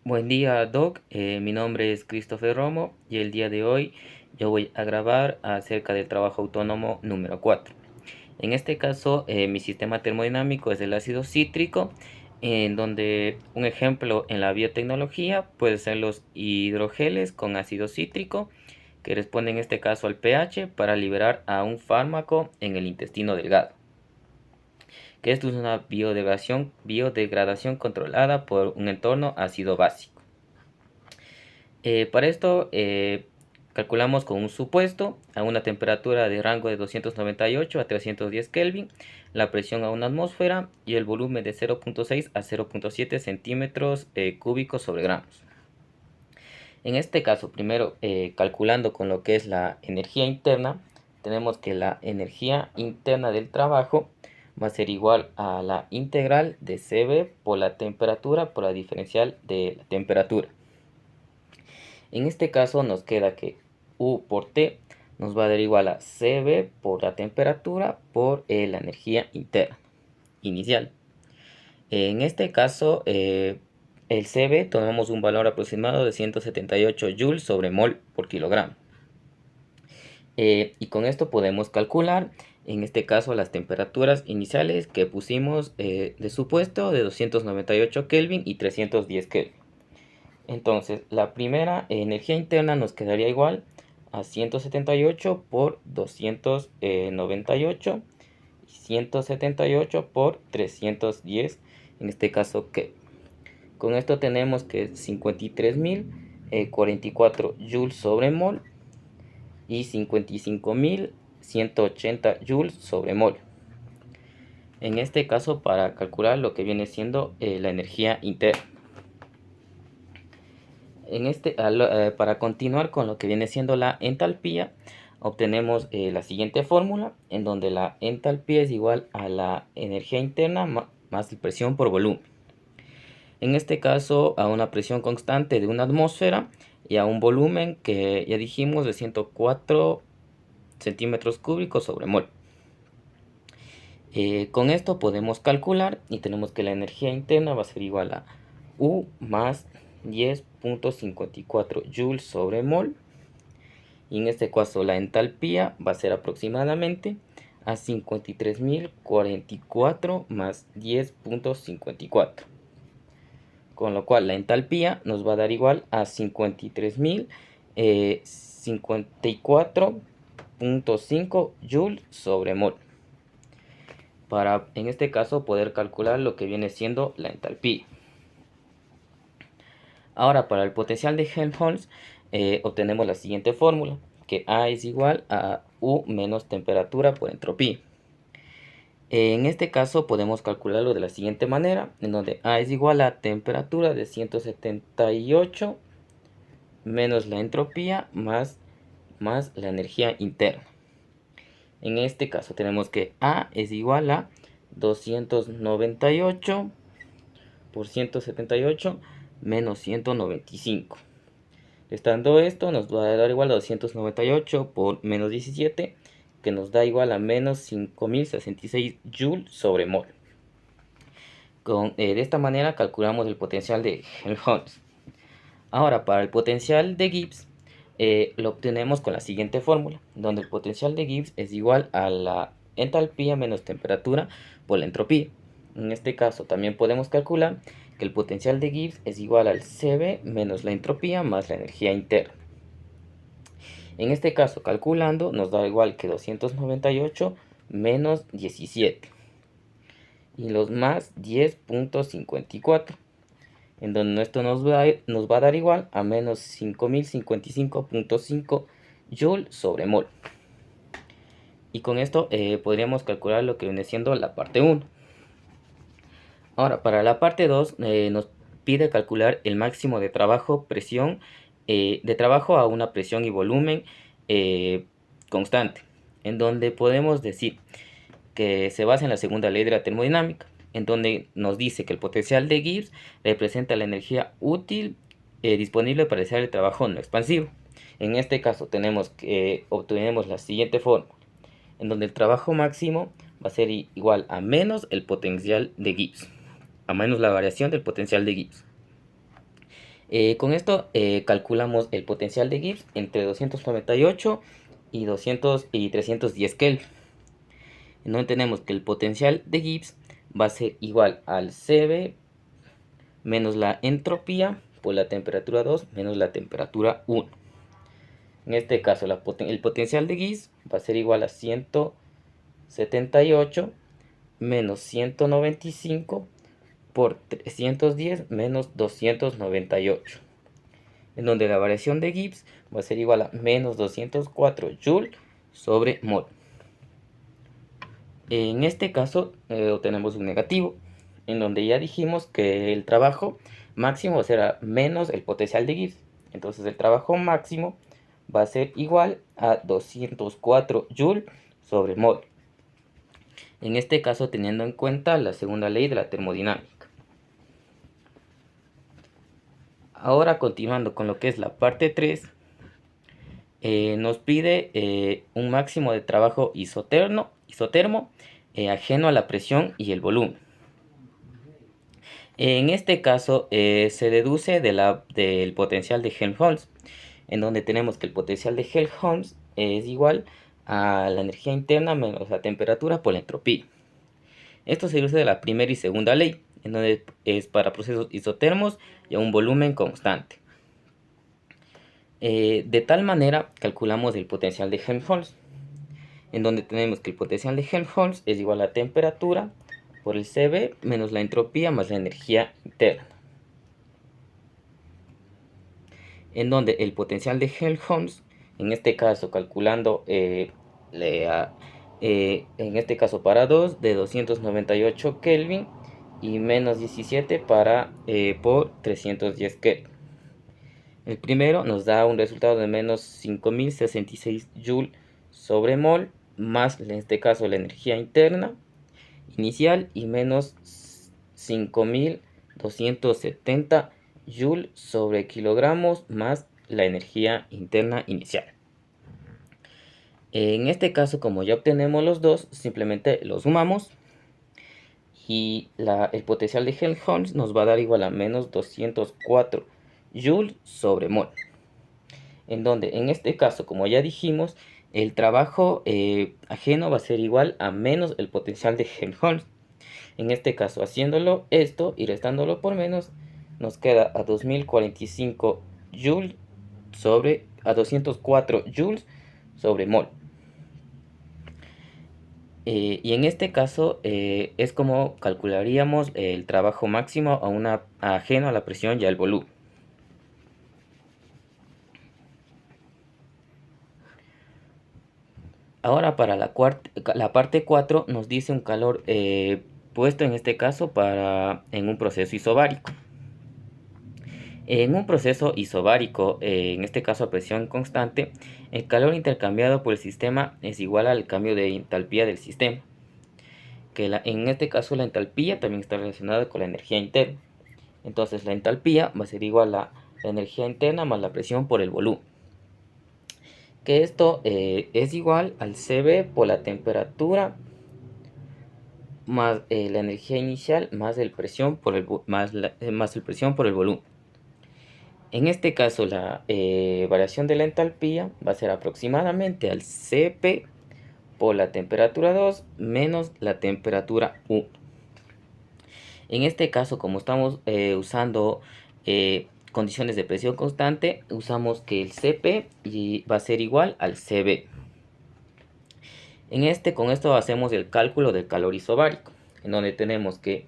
Buen día, Doc. Mi nombre es Christopher Romo y el día de hoy yo voy a grabar acerca del trabajo autónomo número 4. En este caso, mi sistema termodinámico es el ácido cítrico, en donde un ejemplo en la biotecnología puede ser los hidrogeles con ácido cítrico, que responden en este caso al pH para liberar a un fármaco en el intestino delgado. Que esto es una biodegradación controlada por un entorno ácido-básico. Para esto calculamos con un supuesto a una temperatura de rango de 298 a 310 Kelvin, la presión a una atmósfera y el volumen de 0.6 a 0.7 centímetros cúbicos sobre gramos. En este caso, primero calculando con lo que es la energía interna, tenemos que la energía interna del trabajo va a ser igual a la integral de Cv por la temperatura por la diferencial de la temperatura. En este caso nos queda que U por T nos va a dar igual a Cv por la temperatura por la energía interna inicial. En este caso, el Cv tomamos un valor aproximado de 178 joules sobre mol por kilogramo. Y con esto podemos calcular, en este caso, las temperaturas iniciales que pusimos de supuesto de 298 Kelvin y 310 Kelvin. Entonces, la primera energía interna nos quedaría igual a 178 por 298 y 178 por 310, en este caso que con esto tenemos que 53.044 joules sobre mol y 55.180 joules sobre mol. En este caso, para calcular lo que viene siendo la energía interna. Para continuar con lo que viene siendo la entalpía, obtenemos la siguiente fórmula, en donde la entalpía es igual a la energía interna más la presión por volumen. En este caso, a una presión constante de una atmósfera y a un volumen que ya dijimos de 104 centímetros cúbicos sobre mol. Con esto podemos calcular y tenemos que la energía interna va a ser igual a U más 10.54 joules sobre mol. Y en este caso la entalpía va a ser aproximadamente a 53.044 más 10.54. Con lo cual la entalpía nos va a dar igual a 53.054.5 joules sobre mol. Para en este caso poder calcular lo que viene siendo la entalpía. Ahora, para el potencial de Helmholtz obtenemos la siguiente fórmula, que A es igual a U menos temperatura por entropía. En este caso podemos calcularlo de la siguiente manera, en donde A es igual a temperatura de 178 menos la entropía más la energía interna. En este caso tenemos que A es igual a 298 por 178 menos 195. Restando esto nos va a dar igual a 298 por menos 17, que nos da igual a menos 5066 joules sobre mol. De esta manera calculamos el potencial de Helmholtz. Ahora, para el potencial de Gibbs lo obtenemos con la siguiente fórmula, donde el potencial de Gibbs es igual a la entalpía menos temperatura por la entropía. En este caso también podemos calcular que el potencial de Gibbs es igual al Cv menos la entropía más la energía interna. En este caso, calculando, nos da igual que 298 menos 17 y los más 10.54, en donde esto nos va a dar igual a menos 5055.5 joules sobre mol. Y con esto podríamos calcular lo que viene siendo la parte 1. Ahora, para la parte 2 nos pide calcular el máximo de trabajo, presión, de trabajo a una presión y volumen constante, en donde podemos decir que se basa en la segunda ley de la termodinámica, en donde nos dice que el potencial de Gibbs representa la energía útil disponible para realizar el trabajo no expansivo. En este caso obtenemos la siguiente fórmula, en donde el trabajo máximo va a ser igual a menos el potencial de Gibbs, a menos la variación del potencial de Gibbs. Con esto calculamos el potencial de Gibbs entre 298 y 310 Kelvin. No tenemos que el potencial de Gibbs va a ser igual al Cb menos la entropía por la temperatura 2 menos la temperatura 1. En este caso el potencial de Gibbs va a ser igual a 178 menos 195 por 310 menos 298, en donde la variación de Gibbs va a ser igual a menos 204 Joule sobre mol. En este caso obtenemos un negativo, en donde ya dijimos que el trabajo máximo será menos el potencial de Gibbs. Entonces el trabajo máximo va a ser igual a 204 Joule sobre mol. En este caso teniendo en cuenta la segunda ley de la termodinámica. Ahora continuando con lo que es la parte 3, nos pide un máximo de trabajo isotermo ajeno a la presión y el volumen. En este caso se deduce del potencial de Helmholtz, en donde tenemos que el potencial de Helmholtz es igual a la energía interna menos la temperatura por la entropía. Esto se deduce de la primera y segunda ley, en donde es para procesos isotermos y a un volumen constante. De tal manera calculamos el potencial de Helmholtz, en donde tenemos que el potencial de Helmholtz es igual a la temperatura por el Cb menos la entropía más la energía interna. En donde el potencial de Helmholtz, en este caso calculando en este caso para 2 de 298 Kelvin y menos 17 por 310 Kelvin. El primero nos da un resultado de menos 5066 Joule sobre mol, más en este caso la energía interna inicial y menos 5270 Joule sobre kilogramos más la energía interna inicial. En este caso, como ya obtenemos los dos, simplemente los sumamos y el potencial de Helmholtz nos va a dar igual a menos 204 Joule sobre mol, en donde en este caso, como ya dijimos, el trabajo ajeno va a ser igual a menos el potencial de Helmholtz. En este caso, haciéndolo esto y restándolo por menos, nos queda a 2045 Joule a 204 Joules sobre mol. Y en este caso es como calcularíamos el trabajo máximo ajeno a la presión y al volumen. Ahora para la parte 4 nos dice un calor puesto en este caso en un proceso isobárico. En un proceso isobárico, en este caso a presión constante, el calor intercambiado por el sistema es igual al cambio de entalpía del sistema. En este caso la entalpía también está relacionada con la energía interna. Entonces la entalpía va a ser igual a la energía interna más la presión por el volumen. Que esto es igual al Cb por la temperatura más la energía inicial más el presión por el presión por el volumen. En este caso la variación de la entalpía va a ser aproximadamente al Cp por la temperatura 2 menos la temperatura 1. En este caso, como estamos usando condiciones de presión constante, usamos que el Cp va a ser igual al Cb. Con esto hacemos el cálculo del calor isobárico, en donde tenemos que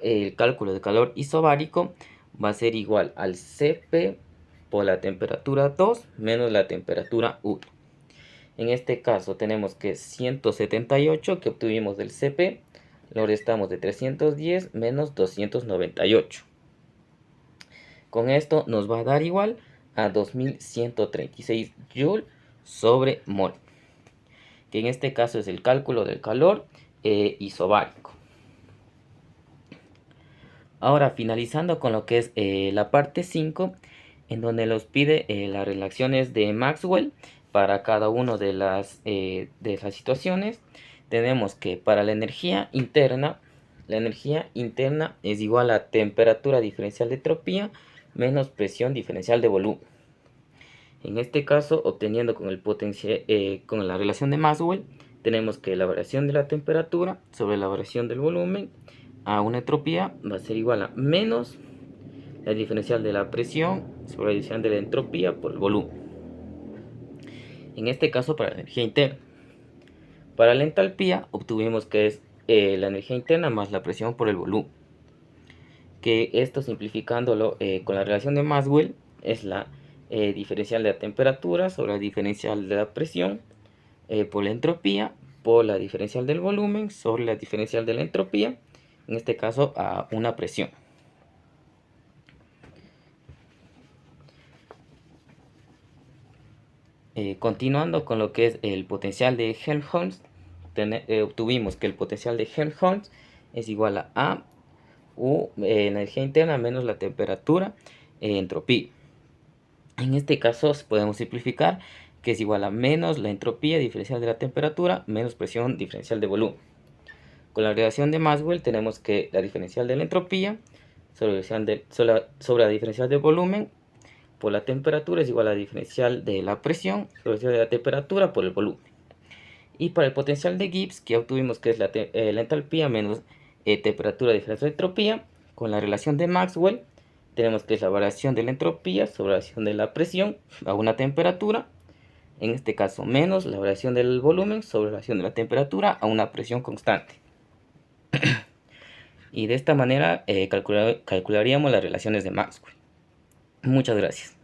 el cálculo del calor isobárico va a ser igual al Cp por la temperatura 2 menos la temperatura 1. En este caso tenemos que 178 que obtuvimos del Cp, lo restamos de 310 menos 298. Con esto nos va a dar igual a 2136 Joule sobre mol, que en este caso es el cálculo del calor isobárico. Ahora finalizando con lo que es la parte 5, en donde nos pide las relaciones de Maxwell para cada una de las situaciones. Tenemos que para la energía interna es igual a temperatura diferencial de entropía menos presión diferencial de volumen. En este caso, obteniendo con con la relación de Maxwell, tenemos que la variación de la temperatura sobre la variación del volumen a una entropía va a ser igual a menos el diferencial de la presión sobre la diferencial de la entropía por el volumen. En este caso, para la energía interna. Para la entalpía obtuvimos que es la energía interna más la presión por el volumen. Que esto, simplificándolo con la relación de Maxwell, es la diferencial de la temperatura sobre la diferencial de la presión por la entropía por la diferencial del volumen sobre la diferencial de la entropía, en este caso a una presión. Continuando con lo que es el potencial de Helmholtz, obtuvimos que el potencial de Helmholtz es igual a A U energía interna menos la temperatura entropía. En este caso podemos simplificar que es igual a menos la entropía diferencial de la temperatura menos presión diferencial de volumen. Con la relación de Maxwell tenemos que la diferencial de la entropía sobre la diferencial de volumen por la temperatura es igual a la diferencial de la presión sobre la diferencial de la temperatura por el volumen. Y para el potencial de Gibbs, que obtuvimos que es la entalpía menos temperatura diferencial de entropía, con la relación de Maxwell tenemos que es la variación de la entropía sobre la variación de la presión a una temperatura, en este caso menos la variación del volumen sobre la variación de la temperatura a una presión constante. Y de esta manera calcularíamos las relaciones de Maxwell. Muchas gracias.